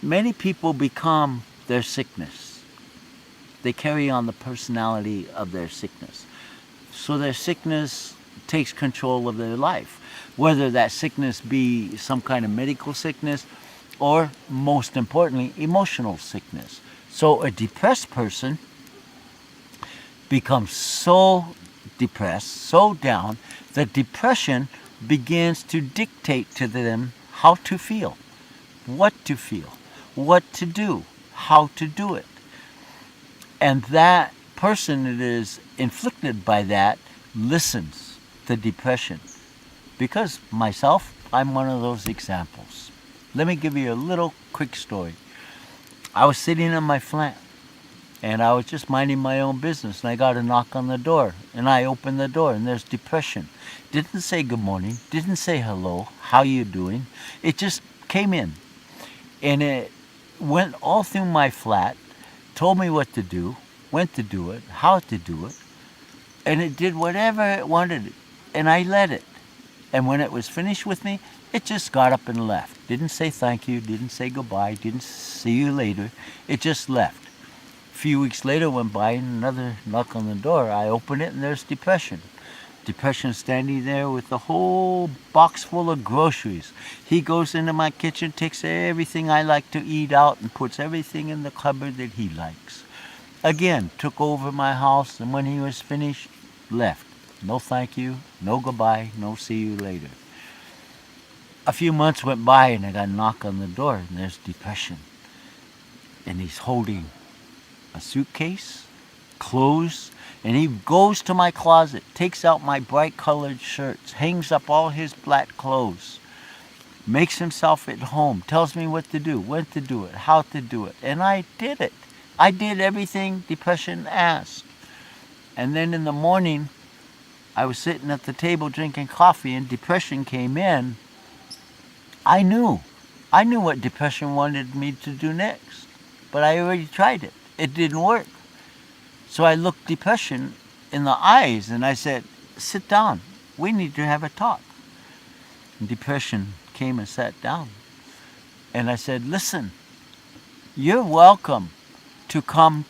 Many people become their sickness. They carry on the personality of their sickness. So their sickness takes control of their life, whether that sickness be some kind of medical sickness or, most importantly, emotional sickness. So a depressed person becomes so depressed, so down, that depression begins to dictate to them how to feel, what to do, how to do it. And that person that is inflicted by that listens to depression. Because myself, I'm one of those examples. Let me give you a little quick story. I was sitting in my flat and I was just minding my own business and I got a knock on the door and I opened the door and there's depression. Didn't say good morning, didn't say hello, how you doing? It just came in and it went all through my flat, told me what to do, when to do it, how to do it, and it did whatever it wanted and I let it. And when it was finished with me, it just got up and left. Didn't say thank you, didn't say goodbye, didn't see you later. It just left. A few weeks later went by and another knock on the door. I open it and there's depression. Depression standing there with the whole box full of groceries. He goes into my kitchen, takes everything I like to eat out and puts everything in the cupboard that he likes. Again, took over my house and when he was finished, left. No thank you, no goodbye, no see you later. A few months went by and I got a knock on the door and there's depression. And he's holding a suitcase, clothes, and he goes to my closet, takes out my bright colored shirts, hangs up all his black clothes, makes himself at home, tells me what to do, when to do it, how to do it. And I did it. I did everything depression asked. And then in the morning, I was sitting at the table drinking coffee and depression came in. I knew what depression wanted me to do next, but I already tried it. It didn't work. So I looked depression in the eyes and I said, sit down. We need to have a talk. And depression came and sat down. And I said, listen, you're welcome to come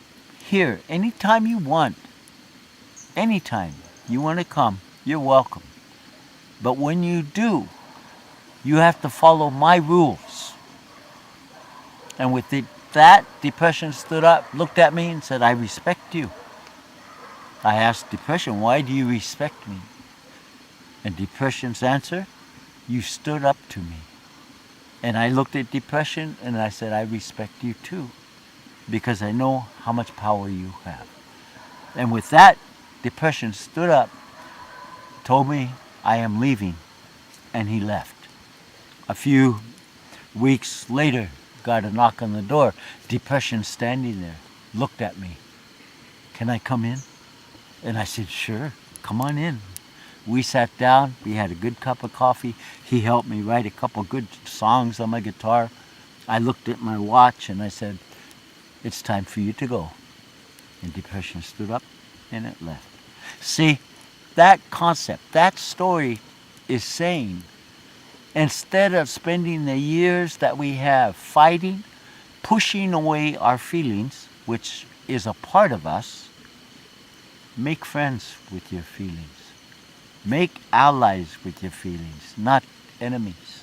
here anytime you want. Anytime you want to come, you're welcome. But when you do, you have to follow my rules. And with that, depression stood up, looked at me and said, I respect you. I asked depression, why do you respect me? And depression's answer, you stood up to me. And I looked at depression and I said, I respect you too, because I know how much power you have. And with that, depression stood up, told me I am leaving, and he left. A few weeks later, got a knock on the door. Depression standing there, looked at me. Can I come in? And I said, sure, come on in. We sat down, we had a good cup of coffee. He helped me write a couple good songs on my guitar. I looked at my watch and I said, it's time for you to go. And depression stood up and it left. See, that concept, that story is saying, instead of spending the years that we have fighting, pushing away our feelings, which is a part of us, make friends with your feelings. Make allies with your feelings, not enemies.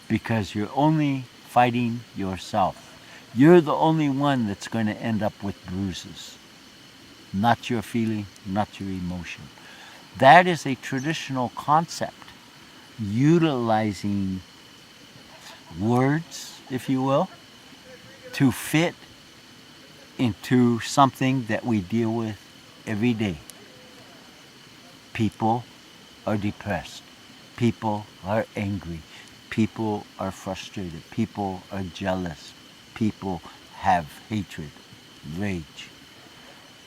Because you're only fighting yourself. You're the only one that's going to end up with bruises. Not your feeling, not your emotion. That is a traditional concept, utilizing words, if you will, to fit into something that we deal with every day. People are depressed. People are angry. People are frustrated. People are jealous. People have hatred, rage.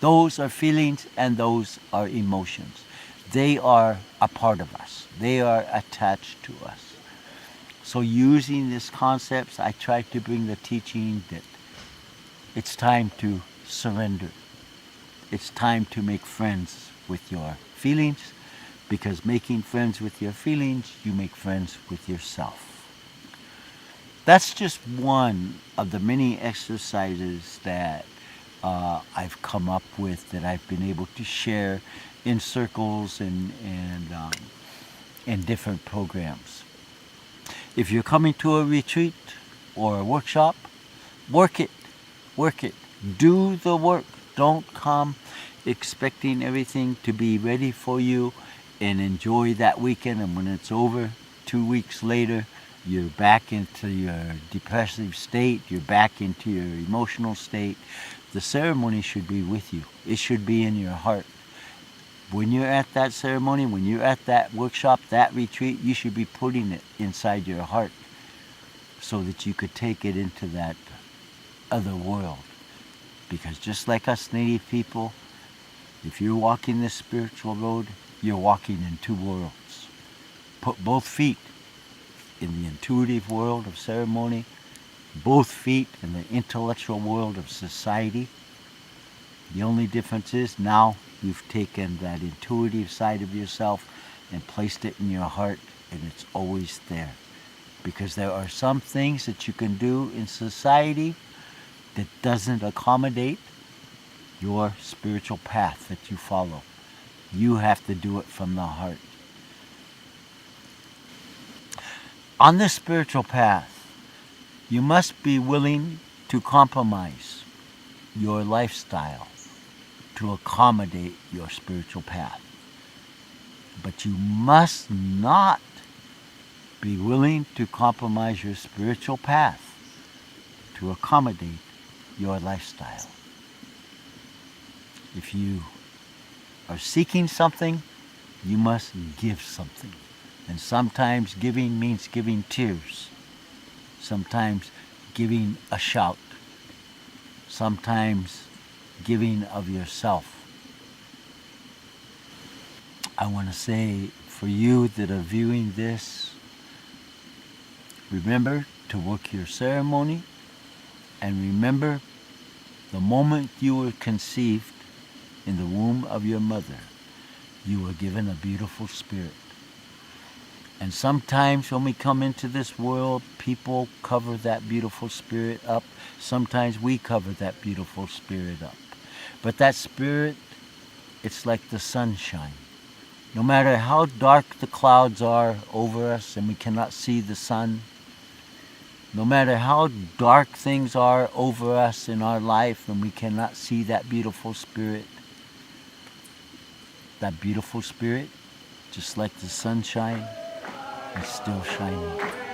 Those are feelings and those are emotions. They are a part of us. They are attached to us. So using these concepts, I try to bring the teaching that it's time to surrender. It's time to make friends with your feelings, because making friends with your feelings, you make friends with yourself. That's just one of the many exercises that I've come up with that I've been able to share in circles and in different programs. If you're coming to a retreat or a workshop, work it, work it. Do the work. Don't come expecting everything to be ready for you and enjoy that weekend. And when it's over, 2 weeks later, you're back into your depressive state. You're back into your emotional state. The ceremony should be with you. It should be in your heart. When you're at that ceremony, when you're at that workshop, that retreat, you should be putting it inside your heart so that you could take it into that other world. Because just like us native people, if you're walking this spiritual road, you're walking in two worlds. Put both feet in the intuitive world of ceremony, both feet in the intellectual world of society. The only difference is now you've taken that intuitive side of yourself and placed it in your heart, and it's always there. Because there are some things that you can do in society that doesn't accommodate your spiritual path that you follow. You have to do it from the heart. On this spiritual path, you must be willing to compromise your lifestyle to accommodate your spiritual path. But you must not be willing to compromise your spiritual path to accommodate your lifestyle. If you are seeking something, you must give something. And sometimes giving means giving tears. Sometimes giving a shout. Sometimes giving of yourself. I want to say for you that are viewing this, remember to work your ceremony, and remember the moment you were conceived in the womb of your mother, you were given a beautiful spirit. And sometimes when we come into this world, people cover that beautiful spirit up. Sometimes we cover that beautiful spirit up. But that spirit, it's like the sunshine. No matter how dark the clouds are over us and we cannot see the sun, no matter how dark things are over us in our life and we cannot see that beautiful spirit, just like the sunshine, is still shining.